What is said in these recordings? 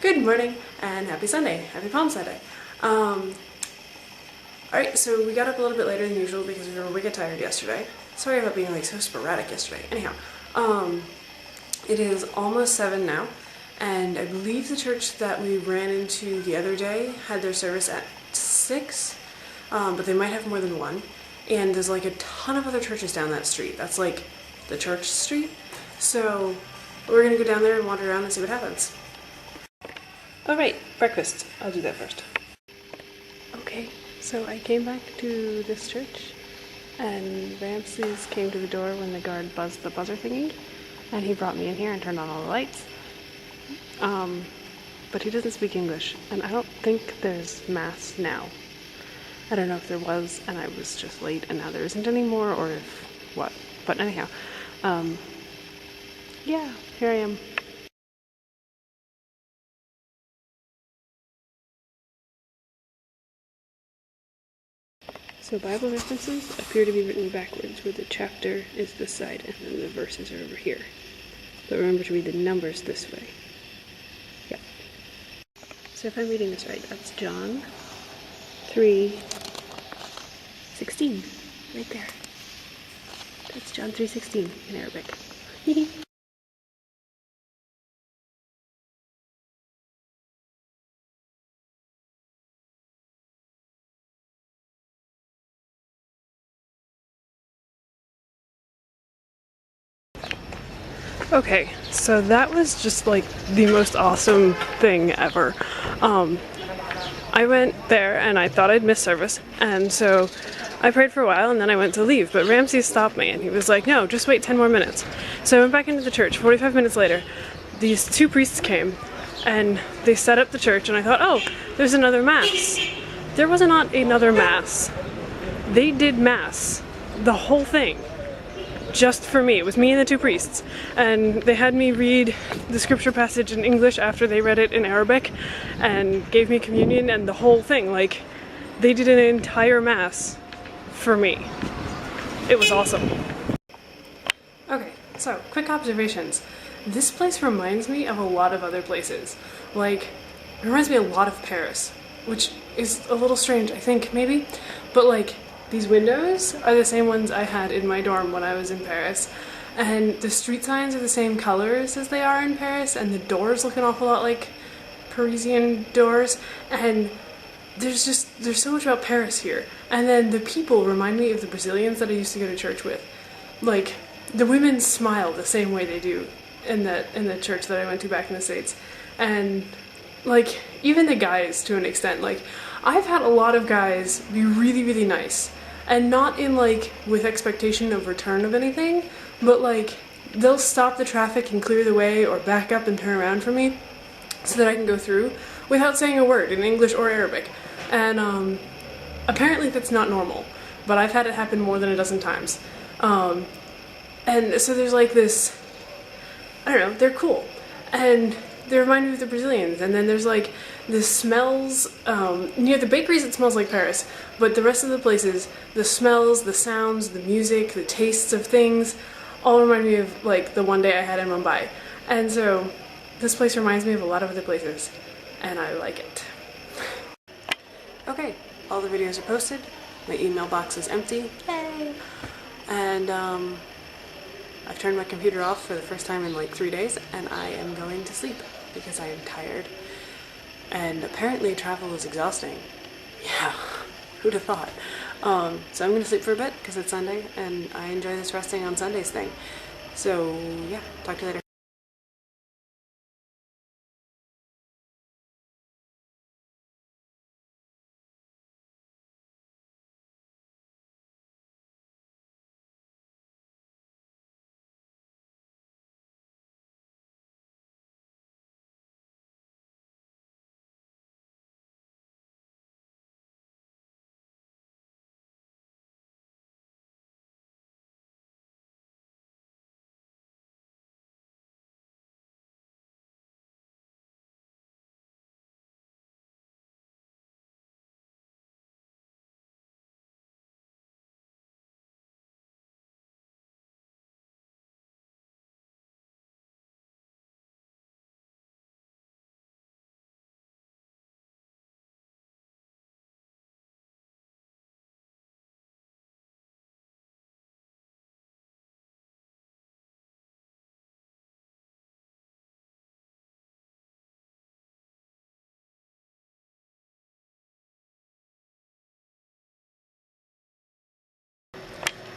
Good morning and happy Sunday. Happy Palm Sunday. Alright, so we got up a little bit later than usual because we were wicked tired yesterday. Sorry about being like so sporadic yesterday. Anyhow, it is almost 7 now, and I believe the church that we ran into the other day had their service at 6, but they might have more than one. And there's like a ton of other churches down that street. That's like the church street. So we're gonna go down there and wander around and see what happens. Oh right, breakfast. I'll do that first. Okay, so I came back to this church and Ramses came to the door when the guard buzzed the buzzer thingy, and he brought me in here and turned on all the lights. But he doesn't speak English, and I don't think there's mass now. I don't know if there was and I was just late and now there isn't anymore, or if what. But anyhow, yeah, here I am. So Bible references appear to be written backwards, where the chapter is this side and then the verses are over here. But remember to read the numbers this way. Yep. So if I'm reading this right, that's John 3:16, right there. That's John 3:16 in Arabic. Okay, so that was just like the most awesome thing ever. I went there and I thought I'd miss service, and so I prayed for a while and then I went to leave, but Ramses stopped me and he was like, no, just wait 10 more minutes. So I went back into the church. 45 minutes later, these two priests came and they set up the church, and I thought, oh, there's another mass. There was not another mass. They did mass, the whole thing, just for me. It was me and the two priests, and they had me read the scripture passage in English after they read it in Arabic, and gave me communion and the whole thing. Like, they did an entire mass for me. It was awesome. Okay, so quick observations. This place reminds me of a lot of other places. Like, it reminds me a lot of Paris, which is a little strange, I think, maybe, but like, these windows are the same ones I had in my dorm when I was in Paris, and the street signs are the same colors as they are in Paris, and the doors look an awful lot like Parisian doors, and there's so much about Paris here. And then the people remind me of the Brazilians that I used to go to church with. Like, the women smile the same way they do in the church that I went to back in the States, and like, even the guys, to an extent. Like, I've had a lot of guys be really, really nice, and not in like with expectation of return of anything, but like, they'll stop the traffic and clear the way or back up and turn around for me so that I can go through without saying a word in English or Arabic. And apparently that's not normal, but I've had it happen more than a dozen times. And so there's like this, I don't know, they're cool, and they remind me of the Brazilians. And then there's like the smells, near the bakeries it smells like Paris, but the rest of the places, the smells, the sounds, the music, the tastes of things, all remind me of like the one day I had in Mumbai. And so this place reminds me of a lot of other places, and I like it. Okay, all the videos are posted, my email box is empty, yay! And I've turned my computer off for the first time in like 3 days, and I am going to sleep because I am tired. And apparently travel is exhausting. Yeah, who'd have thought? So I'm gonna sleep for a bit because it's Sunday, and I enjoy this resting on Sundays thing. So yeah, talk to you later.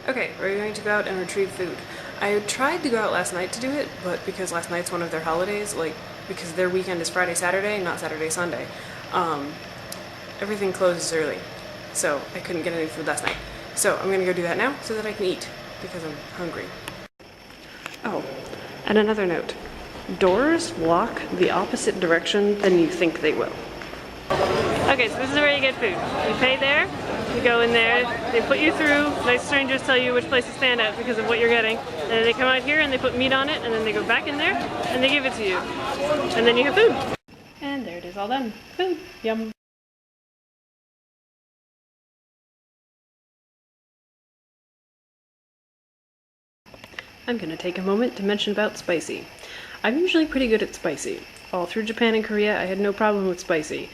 Okay, we're going to go out and retrieve food. I tried to go out last night to do it, but because last night's one of their holidays, like, because their weekend is Friday, Saturday, not Saturday, Sunday, everything closes early. So I couldn't get any food last night. So I'm gonna go do that now so that I can eat, because I'm hungry. Oh, and another note. Doors lock the opposite direction than you think they will. Okay, so this is where you get food. You pay there, you go in there, they put you through, nice strangers tell you which place to stand at because of what you're getting, and then they come out here and they put meat on it, and then they go back in there and they give it to you. And then you have food. And there it is, all done. Food. Yum. I'm gonna take a moment to mention about spicy. I'm usually pretty good at spicy. All through Japan and Korea, I had no problem with spicy.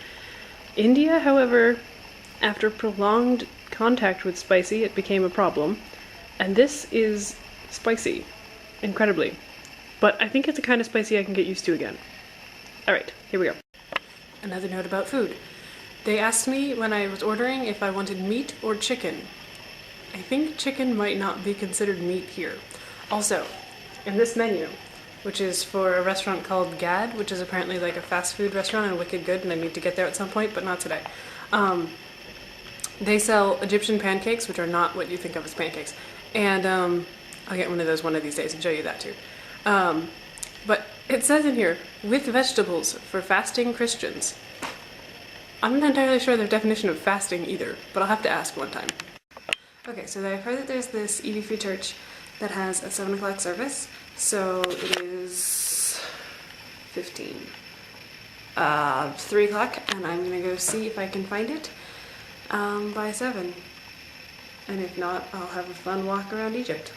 India, however, after prolonged contact with spicy, it became a problem. And this is spicy. Incredibly. But I think it's the kind of spicy I can get used to again. Alright, here we go. Another note about food. They asked me when I was ordering if I wanted meat or chicken. I think chicken might not be considered meat here. Also, in this menu, which is for a restaurant called Gad, which is apparently like a fast food restaurant and wicked good, and I need to get there at some point, but not today. They sell Egyptian pancakes, which are not what you think of as pancakes. And I'll get one of those one of these days and show you that too. But it says in here, with vegetables for fasting Christians. I'm not entirely sure their definition of fasting either, but I'll have to ask one time. Okay, so I've heard that there's this EV Free Church that has a 7 o'clock service, so it is 3 o'clock, and I'm gonna go see if I can find it by 7. And if not, I'll have a fun walk around Egypt.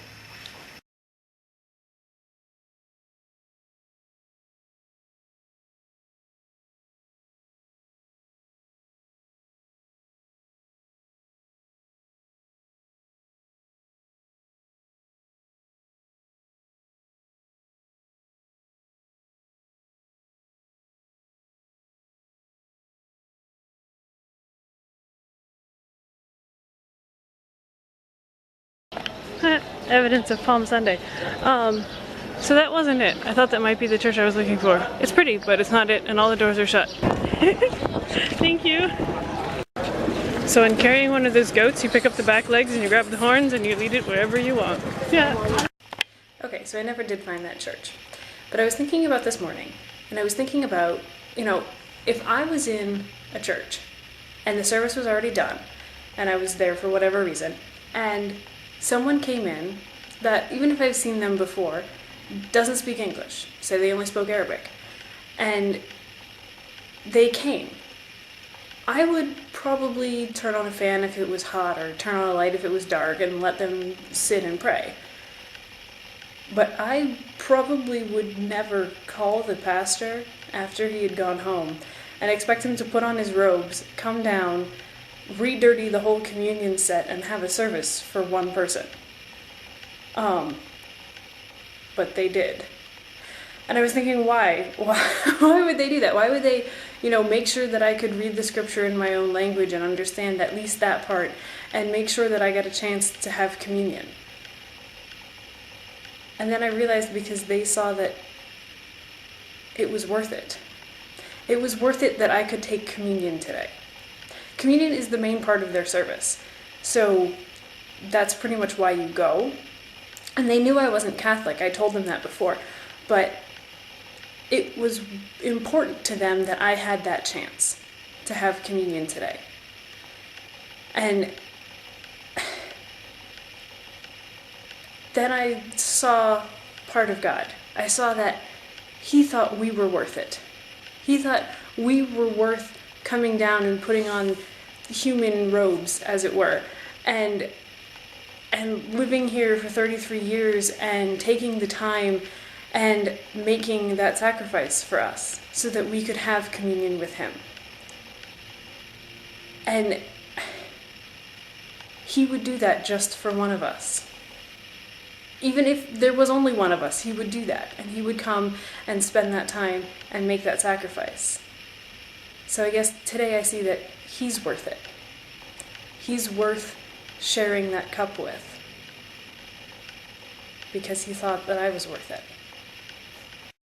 Evidence of Palm Sunday. So that wasn't it. I thought that might be the church I was looking for. It's pretty, but it's not it, and all the doors are shut. Thank you. So in carrying one of those goats, you pick up the back legs and you grab the horns and you lead it wherever you want. Yeah. Okay, so I never did find that church. But I was thinking about this morning, and I was thinking about, if I was in a church and the service was already done, and I was there for whatever reason, and someone came in that, even if I've seen them before, doesn't speak English, say they only spoke Arabic, and they came, I would probably turn on a fan if it was hot or turn on a light if it was dark and let them sit and pray. But I probably would never call the pastor after he had gone home and expect him to put on his robes, come down, re-dirty the whole communion set, and have a service for one person. But they did. And I was thinking, why? Why would they do that? Why would they, make sure that I could read the scripture in my own language and understand at least that part, and make sure that I got a chance to have communion? And then I realized because they saw that it was worth it. It was worth it that I could take communion today. Communion is the main part of their service. So that's pretty much why you go. And they knew I wasn't Catholic. I told them that before. But it was important to them that I had that chance to have communion today. And then I saw part of God. I saw that he thought we were worth it. He thought we were worth coming down and putting on human robes, as it were, and living here for 33 years and taking the time and making that sacrifice for us so that we could have communion with him. And he would do that just for one of us. Even if there was only one of us, he would do that, and he would come and spend that time and make that sacrifice. So I guess today I see that he's worth it. He's worth sharing that cup with. because he thought that I was worth it.